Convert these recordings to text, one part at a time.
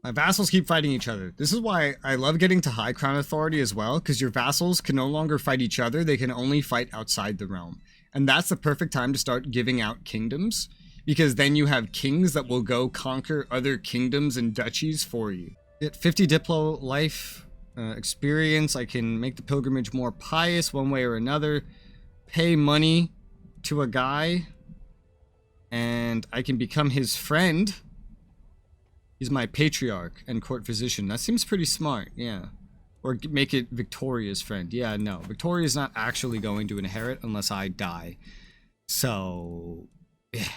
My vassals keep fighting each other. This is why I love getting to High Crown Authority as well, because your vassals can no longer fight each other. They can only fight outside the realm. And that's the perfect time to start giving out kingdoms, because then you have kings that will go conquer other kingdoms and duchies for you. Get 50 Diplo life experience. I can make the pilgrimage more pious one way or another. Pay money to a guy, and I can become his friend. He's my patriarch and court physician. That seems pretty smart, yeah. Or make it Victoria's friend. Yeah, no. Victoria's not actually going to inherit unless I die. So, yeah.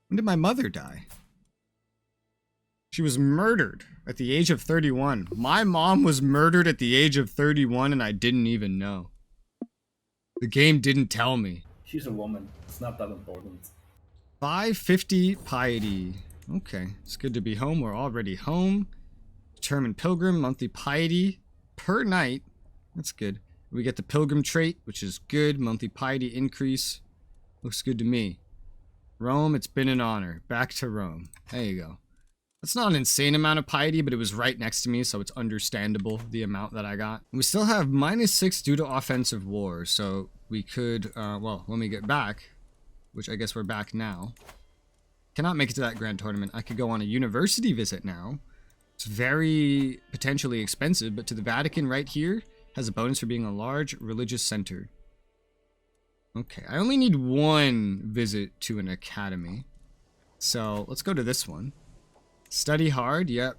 When did my mother die? She was murdered at the age of 31. My mom was murdered at the age of 31 and I didn't even know. The game didn't tell me. She's a woman. It's not that important. 550 piety. Okay, it's good to be home. We're already home. Determined pilgrim, monthly piety per night. That's good. We get the pilgrim trait, which is good. Monthly piety increase. Looks good to me. Rome, it's been an honor. Back to Rome. There you go. That's not an insane amount of piety, but it was right next to me, so it's understandable, the amount that I got. We still have -6 due to offensive war, so we could, well, when we get back, which I guess we're back now. Cannot make it to that grand tournament. I could go on a university visit now. It's very potentially expensive, but to the Vatican right here has a bonus for being a large religious center. Okay, I only need one visit to an academy. So let's go to this one. Study hard, yep,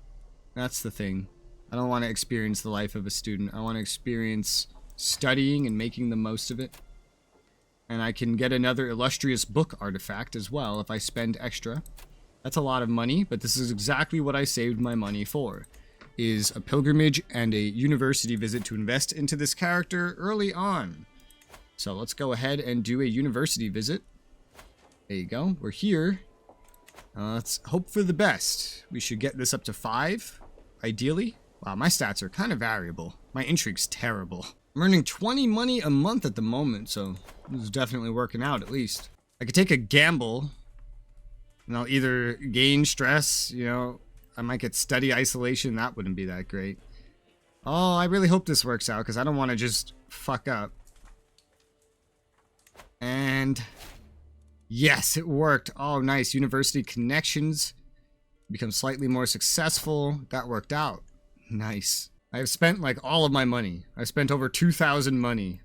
that's the thing. I don't want to experience the life of a student. I want to experience studying and making the most of it. And I can get another illustrious book artifact as well if I spend extra. That's a lot of money, but this is exactly what I saved my money for. Is a pilgrimage and a university visit to invest into this character early on. So let's go ahead and do a university visit. There you go, we're here. Let's hope for the best. We should get this up to 5, ideally. Wow, my stats are kind of variable. My intrigue's terrible. I'm earning 20 money a month at the moment, so this is definitely working out at least. I could take a gamble, and I'll either gain stress, you know, I might get study isolation, that wouldn't be that great. Oh, I really hope this works out, because I don't want to just fuck up. And yes, it worked. Oh, nice. University connections. Become slightly more successful. That worked out. Nice. I've spent like all of my money. I spent over 2,000 money.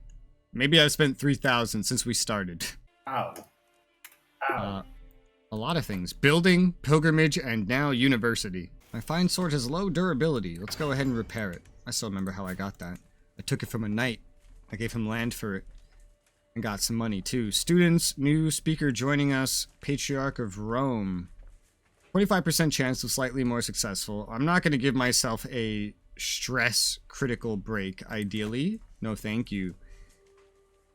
Maybe I've spent 3,000 since we started. Ow. Ow. A lot of things. Building, pilgrimage, and now university. My fine sword has low durability. Let's go ahead and repair it. I still remember how I got that. I took it from a knight. I gave him land for it. And got some money too. Students, new speaker joining us. Patriarch of Rome. 25% chance of slightly more successful. I'm not going to give myself a stress critical break, ideally. No, thank you.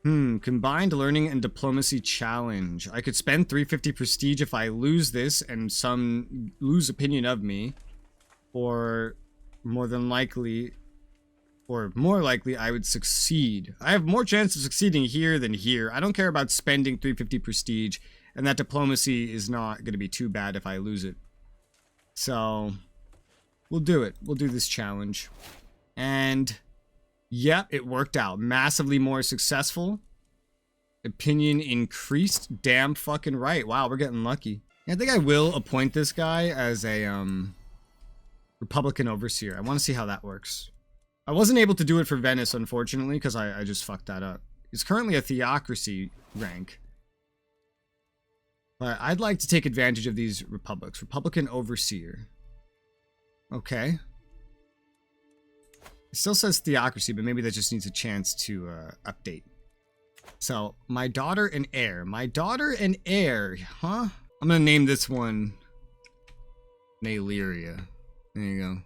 Combined learning and diplomacy challenge. I could spend 350 prestige if I lose this and some lose opinion of me. Or more likely I would succeed. I have more chance of succeeding here than here. I don't care about spending 350 prestige, and that diplomacy is not going to be too bad if I lose it. So we'll do it. We'll do this challenge. And yep, it worked out. Massively more successful. Opinion increased. Damn fucking right. Wow, we're getting lucky. I think I will appoint this guy as a Republican overseer. I want to see how that works. I wasn't able to do it for Venice, unfortunately, because I just fucked that up. It's currently a theocracy rank. But I'd like to take advantage of these republics. Republican overseer. Okay. It still says theocracy, but maybe that just needs a chance to update. So, my daughter and heir. My daughter and heir, huh? I'm gonna name this one Nayleria. There you go.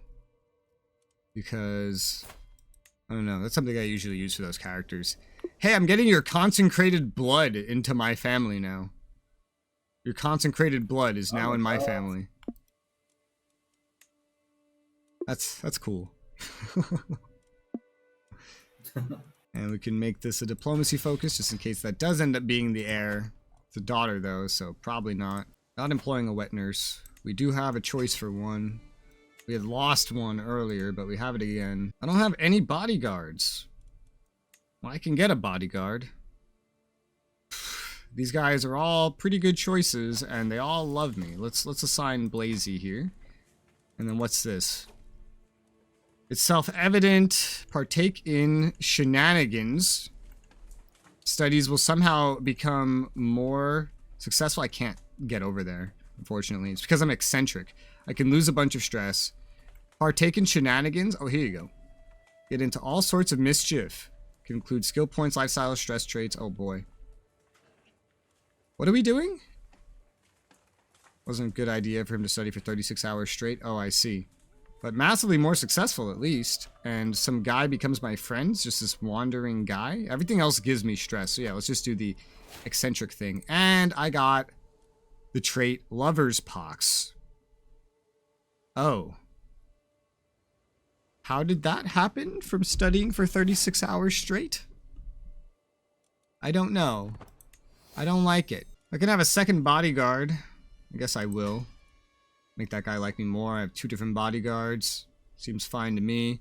Because, I don't know, that's something I usually use for those characters. Hey, I'm getting your consecrated blood into my family now. Your consecrated blood is now in my family. That's cool. And we can make this a diplomacy focus, just in case that does end up being the heir. It's a daughter, though, so probably not. Not employing a wet nurse. We do have a choice for one. We had lost one earlier, but we have it again. I don't have any bodyguards. Well, I can get a bodyguard. These guys are all pretty good choices, and they all love me. Let's assign Blazy here. And then what's this? It's self-evident. Partake in shenanigans. Studies will somehow become more successful. I can't get over there, unfortunately. It's because I'm eccentric. I can lose a bunch of stress. Partake in shenanigans. Oh, here you go. Get into all sorts of mischief. Can include skill points, lifestyle, stress traits. Oh, boy. What are we doing? Wasn't a good idea for him to study for 36 hours straight. Oh, I see. But massively more successful, at least. And some guy becomes my friend. Just this wandering guy. Everything else gives me stress. So yeah, let's just do the eccentric thing. And I got the trait Lover's Pox. Oh. How did that happen from studying for 36 hours straight? I don't know. I don't like it. I can have a second bodyguard. I guess I will. Make that guy like me more. I have 2 different bodyguards. Seems fine to me.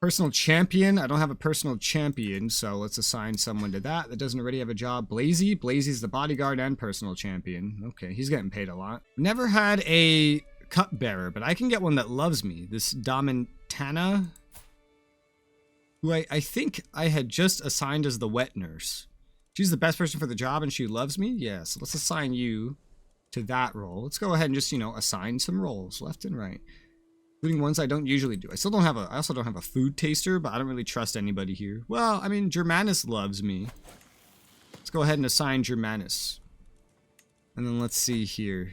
Personal champion. I don't have a personal champion, so let's assign someone to that. That doesn't already have a job. Blazy. Blazy's the bodyguard and personal champion. Okay, he's getting paid a lot. Never had a cupbearer, but I can get one that loves me. This Damantana, who I think I had just assigned as the wet nurse. She's the best person for the job and she loves me? Yeah, so let's assign you to that role. Let's go ahead and just, you know, assign some roles left and right. Including ones I don't usually do. I also don't have a food taster, but I don't really trust anybody here. Well, I mean, Germanus loves me. Let's go ahead and assign Germanus. And then let's see here.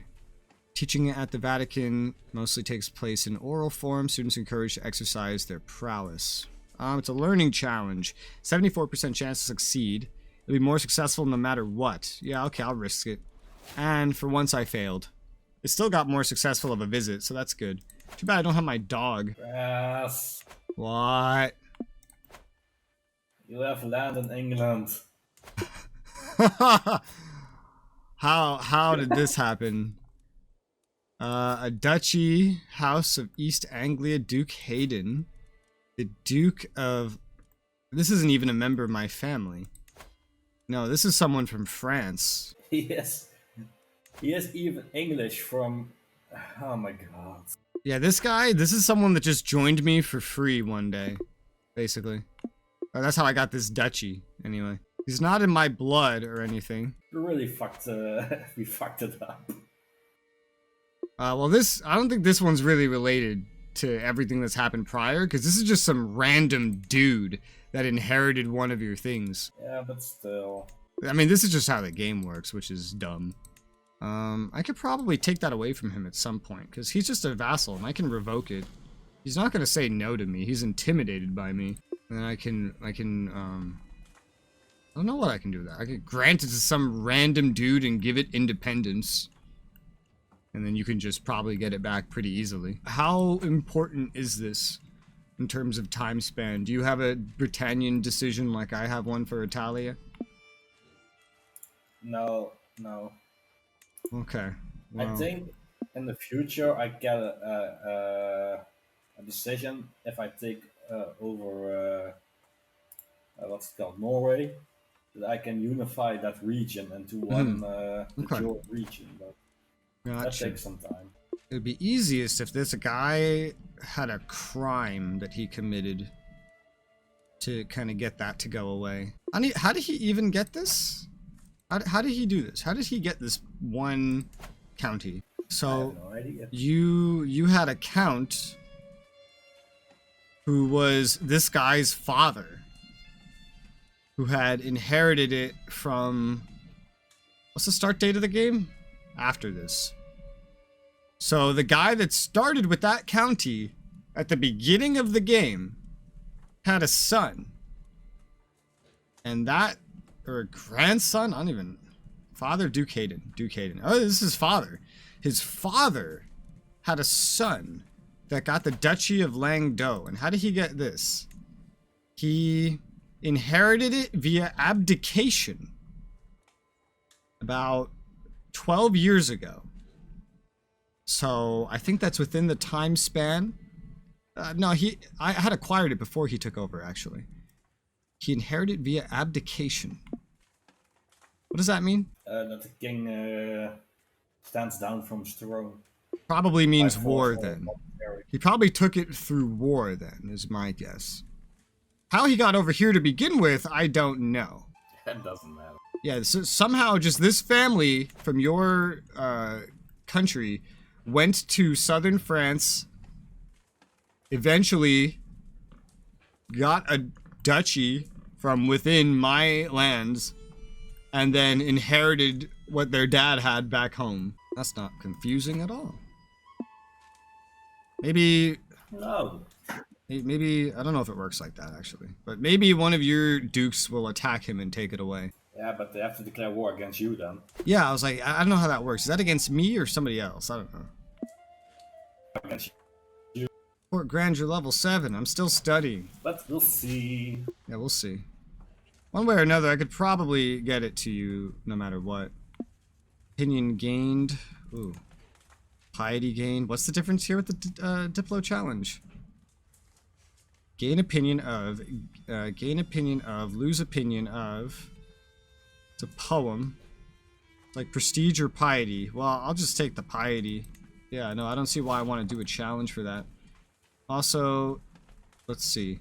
Teaching at the Vatican mostly takes place in oral form. Students encouraged to exercise their prowess. It's a learning challenge. 74% chance to succeed. It'll be more successful no matter what. Yeah, okay, I'll risk it. And for once I failed. It still got more successful of a visit, so that's good. Too bad I don't have my dog. Yes. What? You have land in England. How did this happen? A duchy, House of East Anglia, Duke Hayden. The Duke of... This isn't even a member of my family. No, this is someone from France. He is even English from... Oh my god. Yeah, this is someone that just joined me for free one day, basically. That's how I got this duchy, anyway. He's not in my blood or anything. We really fucked, we fucked it up. Well, I don't think this one's really related to everything that's happened prior, because this is just some random dude that inherited one of your things. Yeah, but still. I mean, this is just how the game works, which is dumb. I could probably take that away from him at some point, because he's just a vassal, and I can revoke it. He's not going to say no to me. He's intimidated by me. And I don't know what I can do with that. I could grant it to some random dude and give it independence. And then you can just probably get it back pretty easily. How important is this in terms of time span? Do you have a Britannian decision like I have one for Italia? No. Okay. Well, I think in the future I get a decision if I take over what's it called, Norway, that I can unify that region into one major region. But that takes some time. It would be easiest if this guy had a crime that he committed to kind of get that to go away. How did he even get this? How did he do this? How did he get this one county? So I have no idea. you had a count who was this guy's father, who had inherited it from... What's the start date of the game? After this. So the guy that started with that county at the beginning of the game had a son. And that, or a grandson? I don't even... Father Duke Hayden. Oh, this is his father. His father had a son that got the Duchy of Languedoc. And how did he get this? He inherited it via abdication about 12 years ago. So I think that's within the time span. No, I had acquired it before he took over, actually. He inherited via abdication. What does that mean? That the king stands down from his throne. Probably means By war force or then. voluntary. He probably took it through war then, is my guess. How he got over here to begin with, I don't know. It doesn't matter. Yeah, so somehow just this family from your country went to southern France, eventually got a duchy from within my lands, and then inherited what their dad had back home. That's not confusing at all. Maybe, No. maybe, I don't know if it works like that actually, but maybe one of your dukes will attack him and take it away. Yeah, but they have to declare war against you then. Yeah, I was like, I don't know how that works. Is that against me or somebody else? I don't know. Against Fort Grandeur level 7. I'm still studying. But we'll see. Yeah, we'll see. One way or another, I could probably get it to you no matter what. Opinion gained. Ooh. Piety gained. What's the difference here with the Diplo challenge? Gain opinion of, lose opinion of. It's a poem. Like prestige or piety. Well, I'll just take the piety. Yeah, no, I don't see why I want to do a challenge for that. Also, let's see.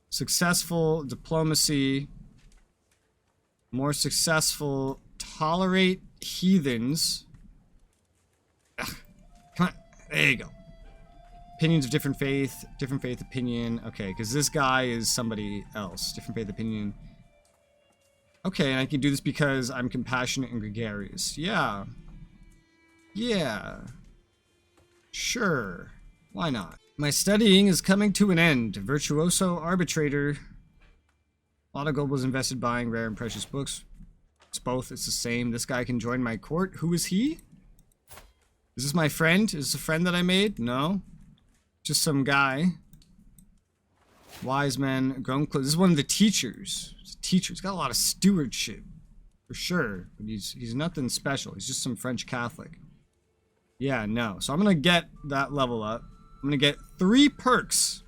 Successful, diplomacy. More successful, tolerate heathens. Ugh, come on, there you go. Opinions of different faith opinion. Okay, because this guy is somebody else. Different faith opinion. Okay, and I can do this because I'm compassionate and gregarious. Yeah. Yeah. Sure. Why not? My studying is coming to an end. Virtuoso arbitrator. A lot of gold was invested buying rare and precious books. It's both. It's the same. This guy can join my court. Who is he? Is this my friend? Is this a friend that I made? No. Just some guy. Wise men. Grown clothes. This is one of the teachers. He's a teacher. He's got a lot of stewardship. For sure. But he's nothing special. He's just some French Catholic. Yeah, no. So I'm going to get that level up. I'm going to get 3 perks.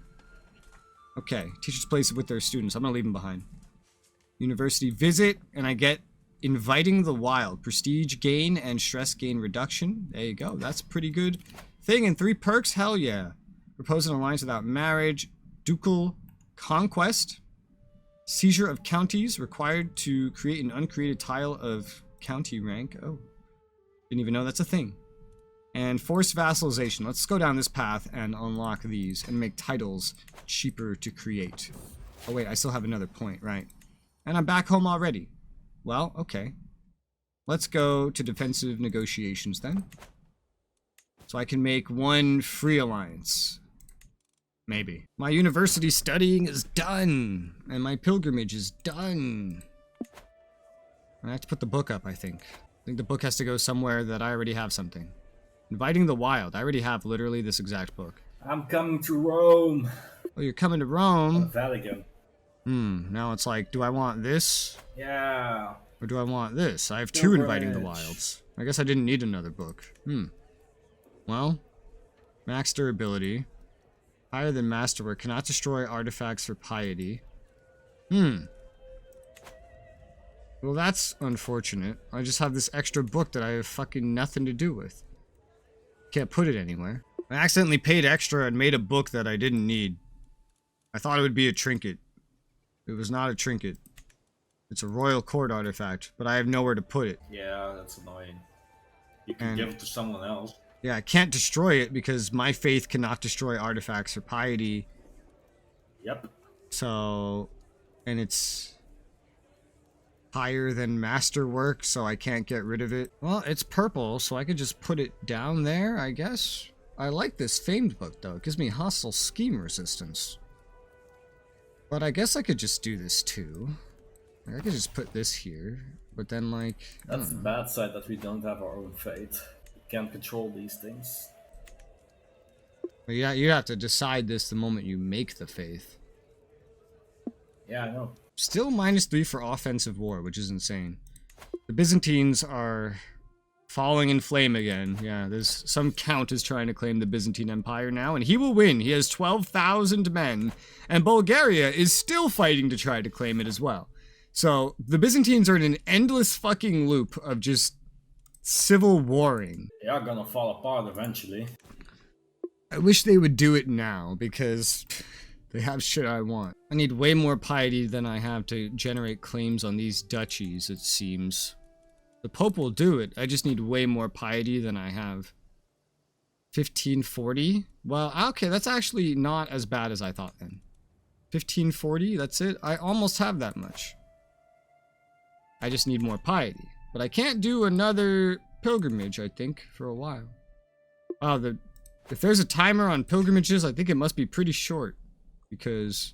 Okay. Teachers place with their students. I'm going to leave them behind. University visit. And I get inviting the wild. Prestige gain and stress gain reduction. There you go. That's a pretty good thing. And 3 perks? Hell yeah. Propose an alliance without marriage. Ducal conquest. Seizure of counties. Required to create an uncreated tile of county rank. Oh. Didn't even know that's a thing. And forced vassalization. Let's go down this path and unlock these and make titles cheaper to create. Oh wait, I still have another point, right? And I'm back home already. Well, okay. Let's go to defensive negotiations then. So I can make 1 free alliance. Maybe. My university studying is done. And my pilgrimage is done. I have to put the book up, I think. I think the book has to go somewhere that I already have something. Inviting the wild. I already have literally this exact book. I'm coming to Rome. Oh, you're coming to Rome? Vatican. Now it's like, do I want this? Yeah. Or do I want this? I have 2 inviting the wilds. I guess I didn't need another book. Well, max durability. Higher than masterwork. Cannot destroy artifacts for piety. Well, that's unfortunate. I just have this extra book that I have fucking nothing to do with. Can't put it anywhere. I accidentally paid extra and made a book that I didn't need. I thought it would be a trinket. It was not a trinket. It's a royal court artifact, but I have nowhere to put it. Yeah, that's annoying. You can give it to someone else. Yeah, I can't destroy it because my faith cannot destroy artifacts for piety. Yep. So, and it's higher than masterwork, so I can't get rid of it. Well, it's purple, so I could just put it down there, I guess. I like this famed book, though. It gives me hostile scheme resistance. But I guess I could just do this, too. I could just put this here, but then, like... That's the bad side, that we don't have our own fate. We can't control these things. Well, yeah, you have to decide this the moment you make the faith. Yeah, I know. Still -3 for offensive war, which is insane. The Byzantines are Falling in flame again. Yeah, there's some count is trying to claim the Byzantine Empire now, and he will win. He has 12,000 men, and Bulgaria is still fighting to try to claim it as well. So the Byzantines are in an endless fucking loop of just civil warring. They are gonna fall apart eventually. I wish they would do it now, because they have shit I want. I need way more piety than I have to generate claims on these duchies, it seems. The Pope will do it, I just need way more piety than I have. 1540? Well, okay, that's actually not as bad as I thought then. 1540, that's it? I almost have that much. I just need more piety. But I can't do another pilgrimage, I think, for a while. Wow, if there's a timer on pilgrimages, I think it must be pretty short. Because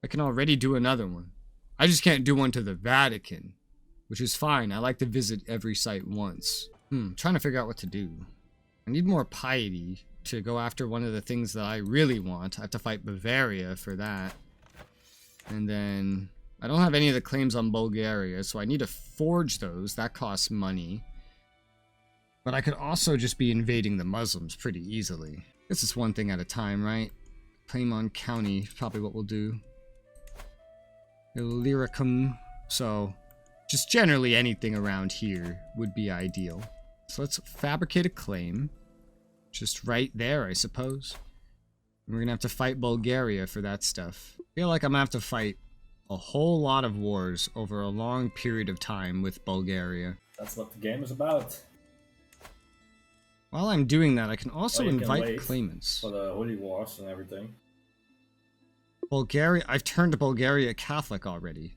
I can already do another one. I just can't do one to the Vatican. Which is fine, I like to visit every site once. Trying to figure out what to do. I need more piety to go after one of the things that I really want. I have to fight Bavaria for that. And then I don't have any of the claims on Bulgaria, so I need to forge those. That costs money. But I could also just be invading the Muslims pretty easily. This is one thing at a time, right? Claim on county, probably what we'll do. Illyricum. So just generally anything around here would be ideal. So let's fabricate a claim. Just right there, I suppose. And we're gonna have to fight Bulgaria for that stuff. I feel like I'm gonna have to fight a whole lot of wars over a long period of time with Bulgaria. That's what the game is about. While I'm doing that, I can also Well, invite claimants. For the holy wars and everything. Bulgaria, I've turned Bulgaria Catholic already.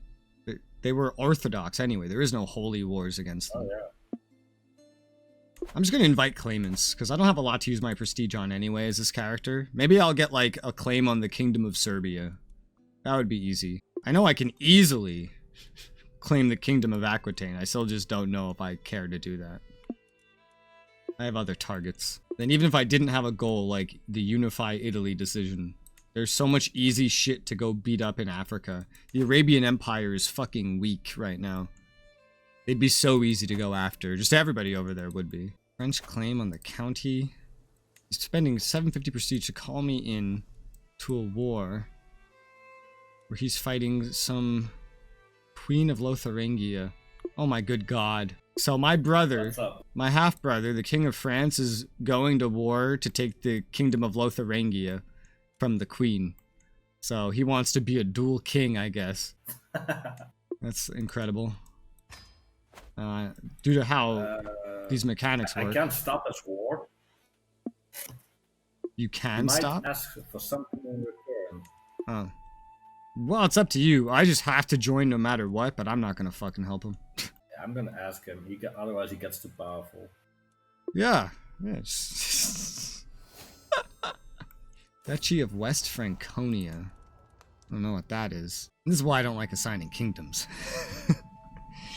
They were Orthodox anyway. There is no holy wars against them. Oh, yeah. I'm just going to invite claimants, because I don't have a lot to use my prestige on anyway as this character. Maybe I'll get, like, a claim on the Kingdom of Serbia. That would be easy. I know I can easily claim the Kingdom of Aquitaine. I still just don't know if I care to do that. I have other targets. Then even if I didn't have a goal, like the unify Italy decision, there's so much easy shit to go beat up in Africa. The Arabian Empire is fucking weak right now. It'd be so easy to go after. Just everybody over there would be. French claim on the county. He's spending 750 prestige to call me in to a war where he's fighting some Queen of Lotharingia. Oh my good god. So my brother, my half-brother, the King of France, is going to war to take the Kingdom of Lotharingia from the Queen. So he wants to be a dual king, I guess. That's incredible. Due to how these mechanics work. I can't stop this war. You can stop? Ask for something in return. Oh. Well, it's up to you. I just have to join no matter what, but I'm not gonna fucking help him. Yeah, I'm gonna ask him. Otherwise he gets too powerful. Yeah. Duchy of West Franconia. I don't know what that is. This is why I don't like assigning kingdoms.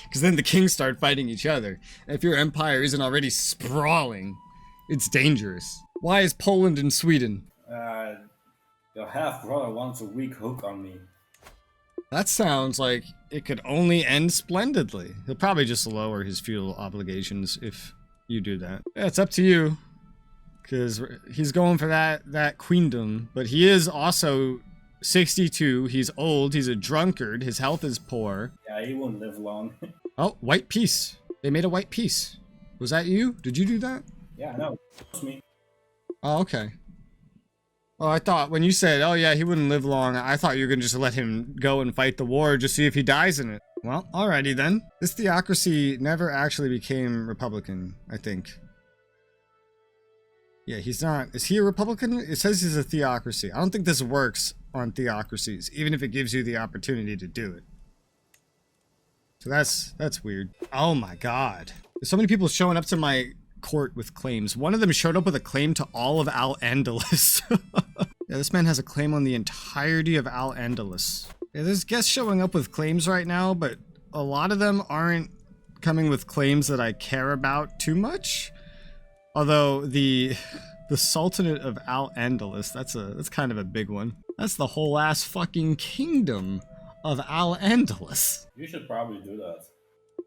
Because then the kings start fighting each other. And if your empire isn't already sprawling, it's dangerous. Why is Poland and Sweden? Your half-brother wants a weak hook on me. That sounds like it could only end splendidly. He'll probably just lower his feudal obligations if you do that. Yeah, it's up to you. Because he's going for that queendom. But he is also 62. He's old. He's a drunkard. His health is poor. Yeah, he won't live long. Oh, white peace. They made a white peace. Was that you? Did you do that? Yeah, no. It's me. Oh, okay. Oh, I thought when you said, oh yeah, he wouldn't live long, I thought you were going to just let him go and fight the war, just see if he dies in it. Well, alrighty then. This theocracy never actually became Republican, I think. Yeah, he's not. Is he a Republican? It says he's a theocracy. I don't think this works on theocracies, even if it gives you the opportunity to do it. So that's weird. Oh my god. There's so many people showing up to my court with claims. One of them showed up with a claim to all of Al-Andalus. Yeah, this man has a claim on the entirety of Al-Andalus. Yeah, there's guests showing up with claims right now, but a lot of them aren't coming with claims that I care about too much. Although the Sultanate of Al-Andalus, that's kind of a big one. That's the whole ass fucking kingdom of Al-Andalus. You should probably do that.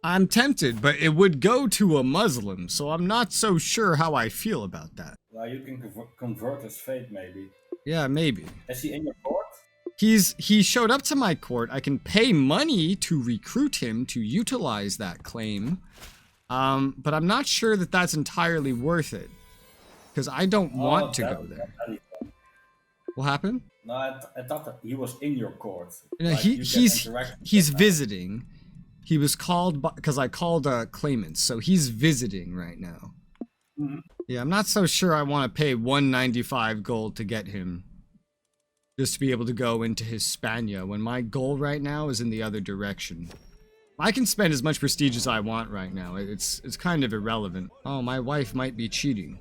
I'm tempted, but it would go to a Muslim, so I'm not so sure how I feel about that. Well, you can convert his fate, maybe. Yeah, maybe. Is he in your court? He showed up to my court. I can pay money to recruit him to utilize that claim. But I'm not sure that that's entirely worth it. Because I don't want to go there. What happened? No, I thought that he was in your court. No, Like, he's visiting. He was called because I called claimants, so he's visiting right now. Mm-hmm. Yeah, I'm not so sure I want to pay 195 gold to get him. Just to be able to go into Hispania when my goal right now is in the other direction. I can spend as much prestige as I want right now. It's kind of irrelevant. Oh, my wife might be cheating.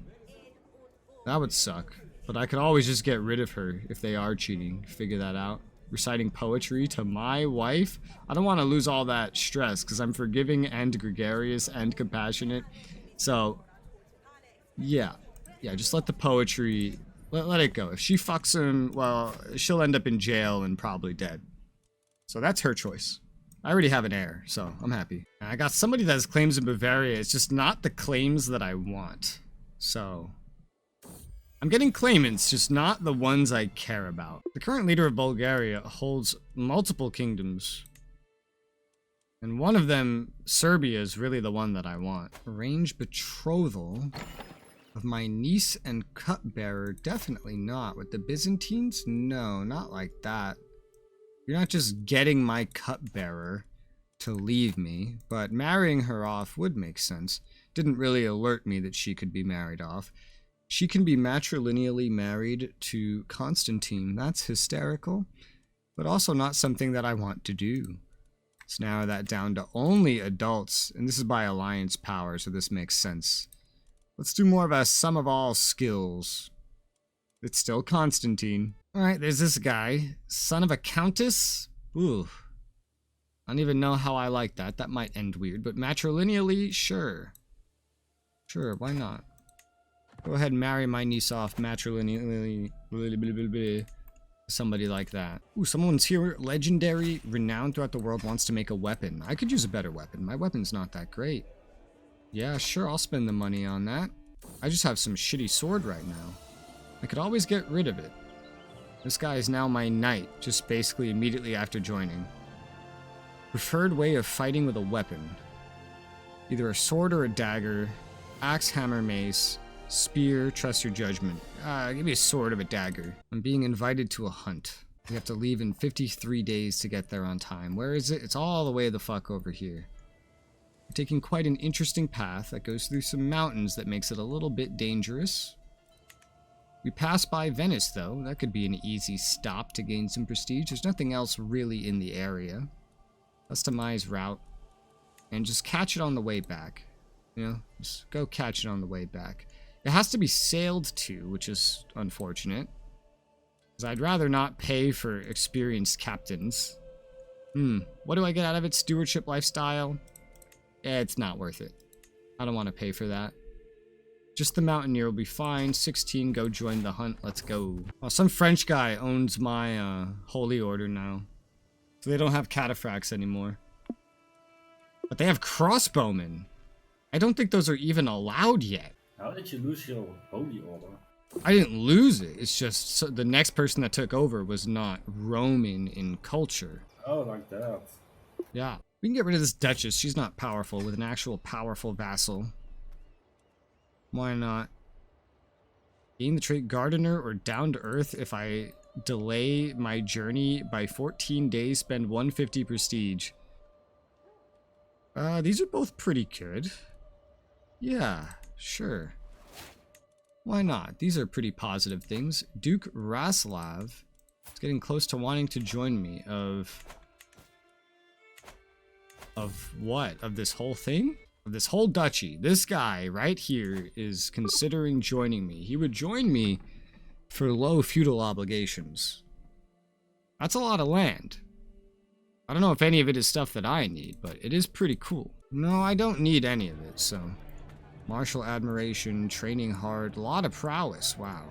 That would suck. But I could always just get rid of her if they are cheating. Figure that out. Reciting poetry to my wife? I don't want to lose all that stress because I'm forgiving and gregarious and compassionate. So, yeah. Yeah, just let the poetry... Let it go. If she fucks him, well, she'll end up in jail and probably dead. So that's her choice. I already have an heir, so I'm happy. And I got somebody that has claims in Bavaria. It's just not the claims that I want. So I'm getting claimants, just not the ones I care about. The current leader of Bulgaria holds multiple kingdoms. And one of them, Serbia, is really the one that I want. Arrange betrothal of my niece and cupbearer. Definitely not. With the Byzantines? No, not like that. You're not just getting my cupbearer to leave me, but marrying her off would make sense. Didn't really alert me that she could be married off. She can be matrilineally married to Constantine. That's hysterical, but also not something that I want to do. Let's narrow that down to only adults, and this is by alliance power, so this makes sense. Let's do more of a sum of all skills. It's still Constantine. Alright, there's this guy. Son of a countess? Ooh. I don't even know how I like that. That might end weird, but matrilineally, sure. Sure, why not? Go ahead and marry my niece off matrilineally. Somebody like that. Ooh, someone's here. Legendary, renowned throughout the world, wants to make a weapon. I could use a better weapon. My weapon's not that great. Yeah, sure, I'll spend the money on that. I just have some shitty sword right now. I could always get rid of it. This guy is now my knight, just basically immediately after joining. Preferred way of fighting with a weapon. Either a sword or a dagger, axe, hammer, mace, spear, trust your judgment. Give me a sword or a dagger. I'm being invited to a hunt. We have to leave in 53 days to get there on time. Where is it? It's all the way the fuck over here. We're taking quite an interesting path that goes through some mountains that makes it a little bit dangerous. We pass by Venice, though. That could be an easy stop to gain some prestige. There's nothing else really in the area. Customize route. And just catch it on the way back. You know, just go catch it on the way back. It has to be sailed to, which is unfortunate. Because I'd rather not pay for experienced captains. What do I get out of it? Stewardship lifestyle? It's not worth it. I don't want to pay for that. Just the mountaineer will be fine. 16, go join the hunt. Let's go. Oh, some French guy owns my holy order now. So they don't have cataphracts anymore. But they have crossbowmen. I don't think those are even allowed yet. How did you lose your holy order? I didn't lose it. It's just so the next person that took over was not Roman in culture. Oh, like that. Yeah. We can get rid of this Duchess. She's not powerful with an actual powerful vassal. Why not? Gain the trait Gardener or Down to Earth if I delay my journey by 14 days, spend 150 prestige. These are both pretty good. Yeah, sure. Why not? These are pretty positive things. Duke Raslav is getting close to wanting to join me. Of what? Of this whole thing? Of this whole duchy. This guy right here is considering joining me. He would join me for low feudal obligations. That's a lot of land. I don't know if any of it is stuff that I need, but it is pretty cool. No, I don't need any of it, so... Martial admiration, training hard, a lot of prowess, wow.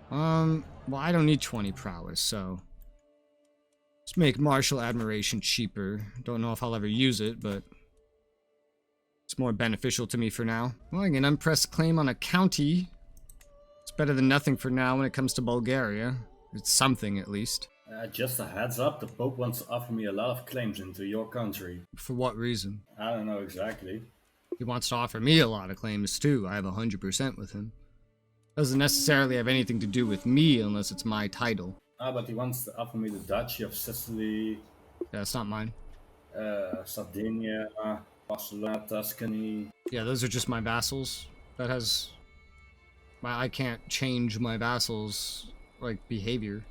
Well, I don't need 20 prowess, so... Let's make martial admiration cheaper. Don't know if I'll ever use it, but... It's more beneficial to me for now. Well, I can unpress claim on a county. It's better than nothing for now when it comes to Bulgaria. It's something, at least. Just a heads up, the Pope wants to offer me a lot of claims into your country. For what reason? I don't know exactly. He wants to offer me a lot of claims, too. I have 100% with him. Doesn't necessarily have anything to do with me unless it's my title. Ah, but he wants to offer me the Duchy of Sicily. Yeah, it's not mine. Sardinia, Barcelona, Tuscany. Yeah, those are just my vassals. That has... I can't change my vassals, like, behavior.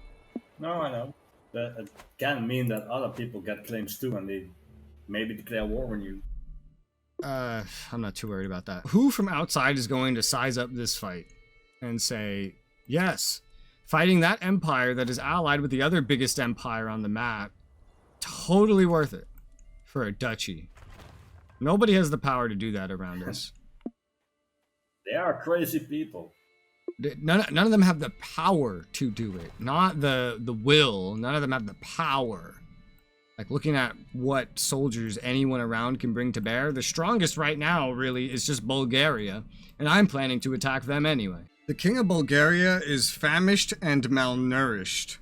No, I know. But it can mean that other people get claims too and they maybe declare war on you. I'm not too worried about that. Who from outside is going to size up this fight and say, yes, fighting that empire that is allied with the other biggest empire on the map, totally worth it for a duchy. Nobody has the power to do that around us. They are crazy people. None of them have the power to do it. Not the will. None of them have the power. Like, looking at what soldiers anyone around can bring to bear, the strongest right now, really, is just Bulgaria. And I'm planning to attack them anyway. The king of Bulgaria is famished and malnourished.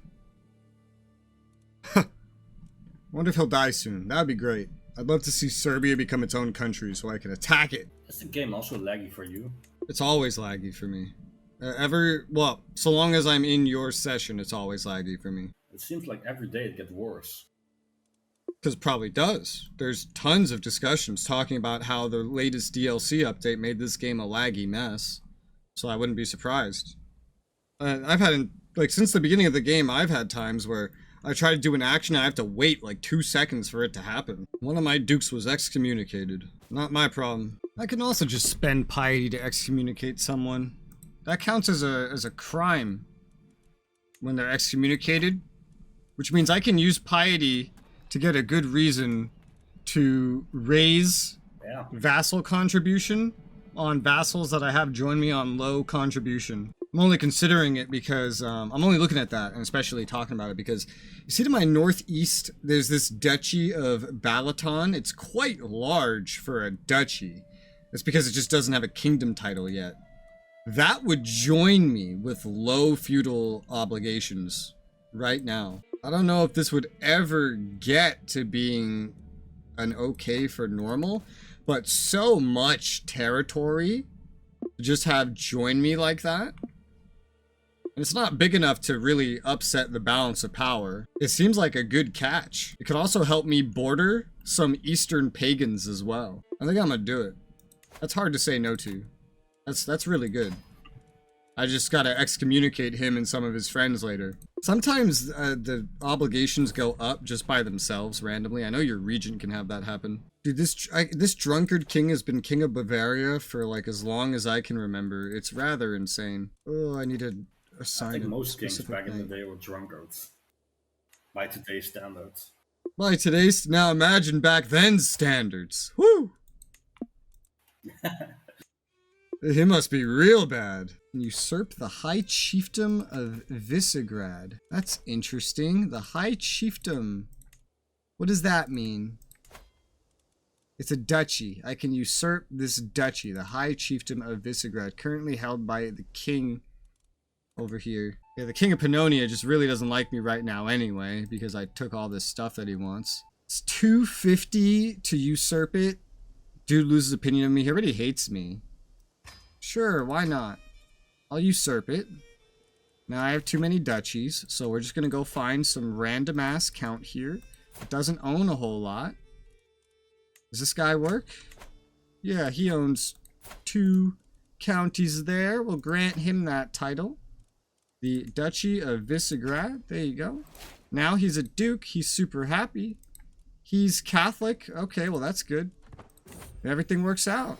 Wonder if he'll die soon. That'd be great. I'd love to see Serbia become its own country so I can attack it. Is the game also laggy for you? It's always laggy for me. Well, so long as I'm in your session, it's always laggy for me. It seems like every day it gets worse. Because it probably does. There's tons of discussions talking about how the latest DLC update made this game a laggy mess. So I wouldn't be surprised. I've had, since the beginning of the game, I've had times where I try to do an action and I have to wait like 2 seconds for it to happen. One of my dukes was excommunicated. Not my problem. I can also just spend piety to excommunicate someone. That counts as a crime when they're excommunicated, which means I can use piety to get a good reason to raise vassal contribution on vassals that I have join me on low contribution. I'm only considering it because I'm only looking at that and especially talking about it because you see to my northeast there's this duchy of Balaton. It's quite large for a duchy. It's because it just doesn't have a kingdom title yet. That would join me with low feudal obligations right now. I don't know if this would ever get to being an okay for normal, but so much territory to just have join me like that. And it's not big enough to really upset the balance of power. It seems like a good catch. It could also help me border some Eastern pagans as well. I think I'm gonna do it. That's hard to say no to. That's really good. I just gotta excommunicate him and some of his friends later. Sometimes the obligations go up just by themselves randomly. I know your regent can have that happen. Dude, this drunkard king has been king of Bavaria for like as long as I can remember. It's rather insane. Oh, I need to assign. I think most kings back in the day were drunkards. By today's standards. By today's, now imagine back then's standards. Woo! He must be real bad. Usurp the High Chiefdom of Visegrad. That's interesting. The High Chiefdom. What does that mean? It's a duchy. I can usurp this duchy, the High Chiefdom of Visegrad, currently held by the king over here. Yeah, the king of Pannonia just really doesn't like me right now anyway, because I took all this stuff that he wants. It's 250 to usurp it. Dude loses opinion of me. He already hates me. Sure, why not? I'll usurp it. Now I have too many duchies, so we're just gonna go find some random ass count here. It doesn't own a whole lot. Does this guy work? Yeah, he owns 2 counties there. We'll grant him that title. The Duchy of Visegrad. There you go. Now he's a duke. He's super happy. He's Catholic. Okay, well that's good. Everything works out.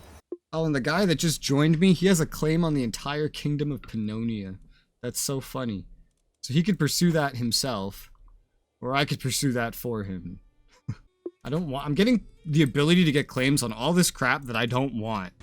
Oh, and the guy that just joined me, he has a claim on the entire kingdom of Pannonia. That's so funny. So he could pursue that himself, or I could pursue that for him. I'm getting the ability to get claims on all this crap that I don't want.